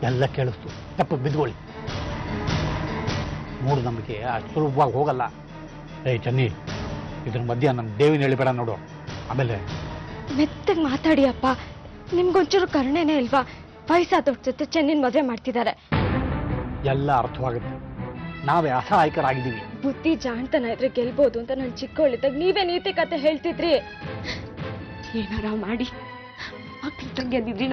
ಎಲ್ಲ ಕೇಳಿಸ್ತು, ತಪ್ಪು ಬಿದ್ಕೊಳ್ಳಿ. ಮೂಢನಂಬಿಕೆ ಅಷ್ಟು ಸುಲಭವಾಗಿ ಹೋಗಲ್ಲ. ಚನ್ನಿ, ಇದ್ರ ಮಧ್ಯ ನಮ್ಮ ದೇವಿನ ಹೇಳಿಬೇಡ ನೋಡು. ಆಮೇಲೆ ಮೆತ್ತಗೆ ಮಾತಾಡಿ ಅಪ್ಪ, ನಿಮ್ಗೊಂಚೂರು ಕರುಣೆನೇ ಇಲ್ವಾ? ವಯಸ್ಸಾದವ್ರ ಜೊತೆ ಚೆನ್ನಿನ ಮದುವೆ ಮಾಡ್ತಿದ್ದಾರೆ. ಎಲ್ಲ ಅರ್ಥವಾಗುತ್ತೆ, ನಾವೇ ಅಸಹಾಯಕರಾಗಿದ್ದೀವಿ. ಬುದ್ಧಿ ಜಾಣ್ತನ ಇದ್ರೆ ಗೆಲ್ಬೋದು ಅಂತ ನಾನು ಚಿಕ್ಕವಳಿದ್ದಾಗ ನೀವೇ ನೀತಿ ಕತೆ ಹೇಳ್ತಿದ್ರಿ. ಏನಾರ ಮಾಡಿ ಮಕ್ಳ ತಂಗಿ ಅಂದಿದ್ರಿ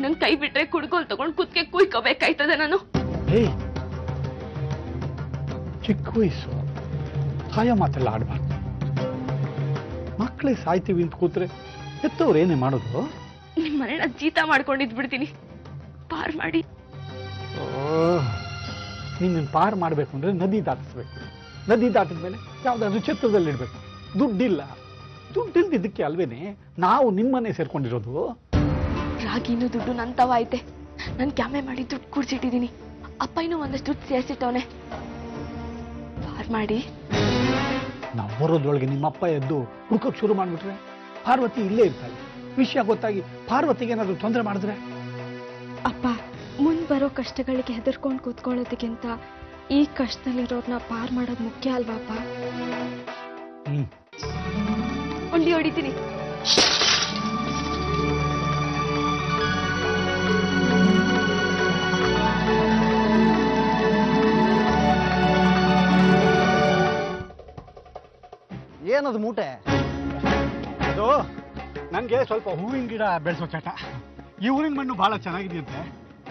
ನನ್ ಕೈ ಬಿಟ್ರೆ ಕುಡ್ಕೋಲ್ ತಗೊಂಡ್ ಕುತ್ಕೆ ಕುಯ್ಕೋಬೇಕಾಯ್ತದೆ ನಾನು. ಚಿಕ್ಕ ವಯಸ್ಸು, ಸಾಯ ಮಾತೆಲ್ಲ ಆಡ್ಬಾರ್ದು. ಮಕ್ಕಳೇ ಸಾಯ್ತೀವಿ ಅಂತ ಕೂತ್ರೆ ಎತ್ತವ್ರು ಏನೇ ಮಾಡೋದು? ನಿಮ್ ಮನೆನ ಜೀತ ಮಾಡ್ಕೊಂಡಿದ್ಬಿಡ್ತೀನಿ, ಪಾರ್ ಮಾಡಿ. ನಿನ್ನ ಪಾರ್ ಮಾಡ್ಬೇಕು ಅಂದ್ರೆ ನದಿ ದಾಟಿಸ್ಬೇಕು. ನದಿ ದಾಟಿದ ಮೇಲೆ ಯಾವ್ದಾದ್ರು ಛತ್ರದಲ್ಲಿ ಇಡ್ಬೇಕು. ದುಡ್ಡಿಲ್ಲ, ದುಡ್ಡಿಲ್ದಿದ್ದಕ್ಕೆ ಅಲ್ವೇನೆ ನಾವು ನಿಮ್ಮನೆ ಸೇರ್ಕೊಂಡಿರೋದು. ರಾಗಿನೂ ದುಡ್ಡು ನಂತವ ಐತೆ. ನನ್ ಕ್ಯಾಮೆ ಮಾಡಿ ದುಡ್ಡು ಕೂಡ್ಸಿಟ್ಟಿದೀನಿ. ಅಪ್ಪ ಇನ್ನೂ ಒಂದಷ್ಟು ದುಡ್ಡು ಸೇರಿಸಿಟ್ಟವನೆ. ಪಾರ್ ಮಾಡಿ. ನಾವು ಬರೋದ್ರೊಳಗೆ ನಿಮ್ಮಪ್ಪ ಎದ್ದು ಹುಡ್ಕೋಕ್ ಶುರು ಮಾಡ್ಬಿಟ್ರೆ ಪಾರ್ವತಿ ಇಲ್ಲೇ ಇರ್ತಾಳೆ. ವಿಷಯ ಗೊತ್ತಾಗಿ ಪಾರ್ವತಿಗೆ ಏನಾದ್ರು ತೊಂದರೆ ಮಾಡಿದ್ರೆ? ಅಪ್ಪ, ಮುಂದ್ ಬರೋ ಕಷ್ಟಗಳಿಗೆ ಹೆದರ್ಕೊಂಡು ಕೂತ್ಕೊಳ್ಳೋದಕ್ಕಿಂತ ಈ ಕಷ್ಟದಲ್ಲಿರೋರ್ನ ಪಾರ್ ಮಾಡೋದು ಮುಖ್ಯ ಅಲ್ವಾಪ್ಪ? ಉಂಡಿ ಹೊಡಿತೀನಿ. ಏನದು ಮೂಟೆ? ಅದು ನನಗೆ ಸ್ವಲ್ಪ ಹೂವಿನ ಗಿಡ ಬೆಳೆಸೋ ಚಟ. ಈ ಊರಿನ ಮಣ್ಣು ಬಹಳ ಚೆನ್ನಾಗಿದೆಯಂತೆ,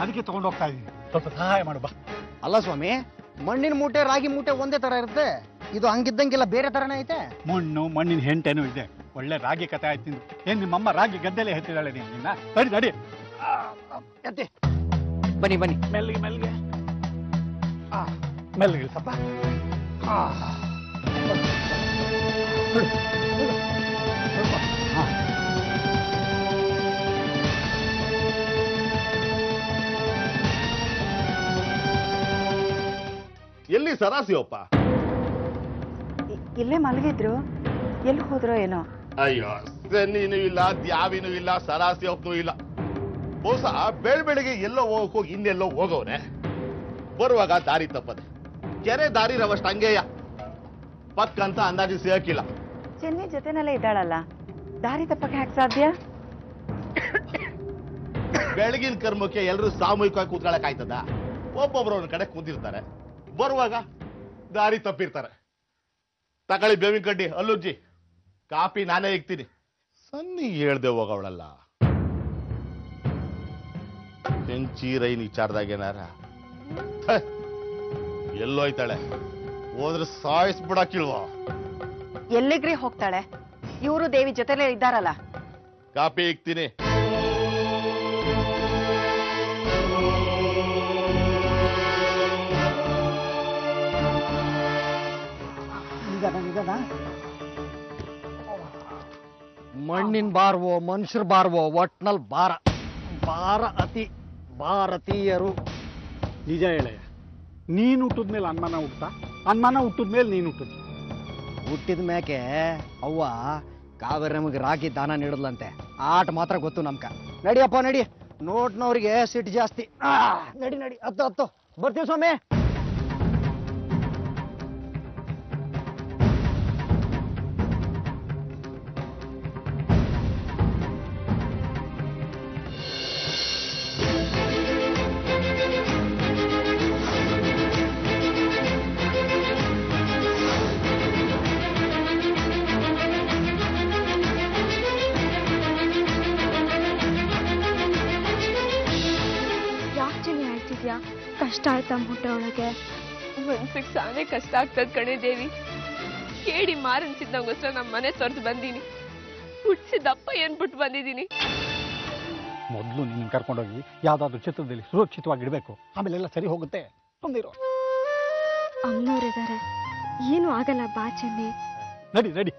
ಅದಕ್ಕೆ ತಗೊಂಡು ಹೋಗ್ತಾ ಇದ್ದೀನಿ. ಸ್ವಲ್ಪ ಸಹಾಯ ಮಾಡು ಬಾ. ಅಲ್ಲ ಸ್ವಾಮಿ, ಮಣ್ಣಿನ ಮೂಟೆ ರಾಗಿ ಮೂಟೆ ಒಂದೇ ತರ ಇರುತ್ತೆ, ಇದು ಹಂಗಿದ್ದಂಗೆಲ್ಲ ಬೇರೆ ತರನೇ ಐತೆ. ಮಣ್ಣಿನ ಹೆಂಟೇನೂ ಇದೆ. ಒಳ್ಳೆ ರಾಗಿ ಕತೆ ಆಯ್ತು ನಿಂದು. ಏನ್ ನಿಮ್ಮಮ್ಮ ರಾಗಿ ಗದ್ದೆಲೆ ಹೆತ್ತಿದಾಳೆ ನಿನ್ನ? ನಡಿ ನಡಿ, ಬನ್ನಿ ಬನ್ನಿ. ಮೆಲ್ಲಿಗೆ ಮೆಲ್ಲಿಗೆ ಮೆಲ್ಲಿಗೆ ಸ್ವಲ್ಪ. ಎಲ್ಲಿ ಸರಾಸಿಯಪ್ಪ? ಇಲ್ಲೇ ಮಲಗಿದ್ರು, ಎಲ್ಲಿ ಹೋದ್ರೋ ಏನೋ. ಅಯ್ಯೋ, ಸನ್ನಿನೂ ಇಲ್ಲ, ದ್ಯಾವಿನೂ ಇಲ್ಲ, ಸರಾಸಿಯಪ್ಪನೂ ಇಲ್ಲ. ಬಹುಶಃ ಬೆಳಗ್ಗೆ ಎಲ್ಲೋ ಹೋಗಿ ಇನ್ನೆಲ್ಲೋ ಹೋಗವ್ರೆ. ಬರುವಾಗ ದಾರಿ ತಪ್ಪದೆ. ಕೆರೆ ದಾರಿ ರವಷ್ಟು ಹಂಗೆಯ ಪಕ್ಕ ಅಂತ ಅಂದಾಜು ಸಿಗಕ್ಕಿಲ್ಲ. ಚೆನ್ನಿ ಜೊತೆನಲ್ಲೇ ಇದ್ದಾಳಲ್ಲ, ದಾರಿ ತಪ್ಪಕ್ಕೆ ಹ್ಯಾಕ್ ಸಾಧ್ಯ? ಬೆಳಗಿನ ಕರ್ಮಕ್ಕೆ ಎಲ್ಲರೂ ಸಾಮೂಹಿಕವಾಗಿ ಕೂತ್ಕೊಳ್ಳಕ್ ಆಯ್ತದ? ಒಬ್ಬೊಬ್ರು ಒಂದ್ ಕಡೆ ಕೂತಿರ್ತಾರೆ, ಬರುವಾಗ ದಾರಿ ತಪ್ಪಿರ್ತಾರೆ. ತಕಳಿ ಬೇವಿನ ಕಡ್ಡಿ, ಅಲ್ಲುಜ್ಜಿ, ಕಾಪಿ ನಾನೇ ಇಕ್ತೀನಿ. ಸನ್ನಿ ಹೇಳ್ದೆ ಹೋಗವಳಲ್ಲ. ಹೆಂಚೀರೈನ್ ವಿಚಾರದಾಗ ಏನಾರ ಎಲ್ಲೋಯ್ತಾಳೆ? ಹೋದ್ರೆ ಸಾಯಿಸ್ಬಿಡಕ್ಕಿಲ್ವ? ಎಲ್ಲಿಗ್ರಿ ಹೋಗ್ತಾಳೆ? ಇವರು ದೇವಿ ಜೊತೆಲೇ ಇದ್ದಾರಲ್ಲ. ಕಾಪಿ ಇಕ್ತೀನಿ. ಮಣ್ಣಿನ ಬಾರ್ವೋ ಮನುಷ್ಯರ ಬಾರ್ವೋ ಒಟ್ನಲ್ಲಿ ಭಾರ ಅತಿ ಭಾರತೀಯರು. ನಿಜ ಹೇಳಯ್ಯ, ನೀನು ಹುಟ್ಟಿದ್ಮೇಲೆ ಅನುಮಾನ ಹುಟ್ಟುತ್ತಾ? ಅನುಮಾನ ಹುಟ್ಟಿದ್ಮೇಲೆ ನೀನು ಹುಟ್ಟಿದ್ಯ? ಹುಟ್ಟಿದ ಮೇಕೆ ಅವ್ವ ಕಾವೇರಮ್ಮಗೆ ರಾಗಿ ದಾನ ನೀಡದ್ಲಂತೆ. ಆಟ ಮಾತ್ರ ಗೊತ್ತು ನಮ್ಕ. ನಡಿಯಪ್ಪ ನಡಿ, ನೋಟ್ನವ್ರಿಗೆ ಸಿಟ್ಟು ಜಾಸ್ತಿ. ನಡಿ ನಡಿ, ಹತ್ತು ಬರ್ತೀವಿ ಸ್ವಾಮಿ. ಕಷ್ಟ ಆಯ್ತಾ ಮೂಟೆ ಒಳಗೆ? ಮನ್ಸಿಗೆ ಸಾನೇ ಕಷ್ಟ ಆಗ್ತದ ಕಣೆ ದೇವಿ. ಕೇಳಿ ಮಾರನ್ಸಿದ್ದಂಗೋಸ್ಕರ ನಮ್ಮ ಮನೆ ತೊರೆದು ಬಂದೀನಿ. ಹುಟ್ಟಿಸಿದಪ್ಪ ಏನ್ಬಿಟ್ಟು ಬಂದಿದ್ದೀನಿ. ಮೊದಲು ನೀನು ಕರ್ಕೊಂಡೋಗಿ ಯಾವ್ದಾದ್ರು ಚಿತ್ರದಲ್ಲಿ ಸುರಕ್ಷಿತವಾಗಿ ಇಡಬೇಕು, ಆಮೇಲೆಲ್ಲ ಸರಿ ಹೋಗುತ್ತೆ. ಬಂದಿರೋ ಅಮ್ಮನವರಿದ್ದಾರೆ, ಏನು ಆಗಲ್ಲ ಬಾ ಚೆನ್ನಿ. ನಡಿ ನಡಿ.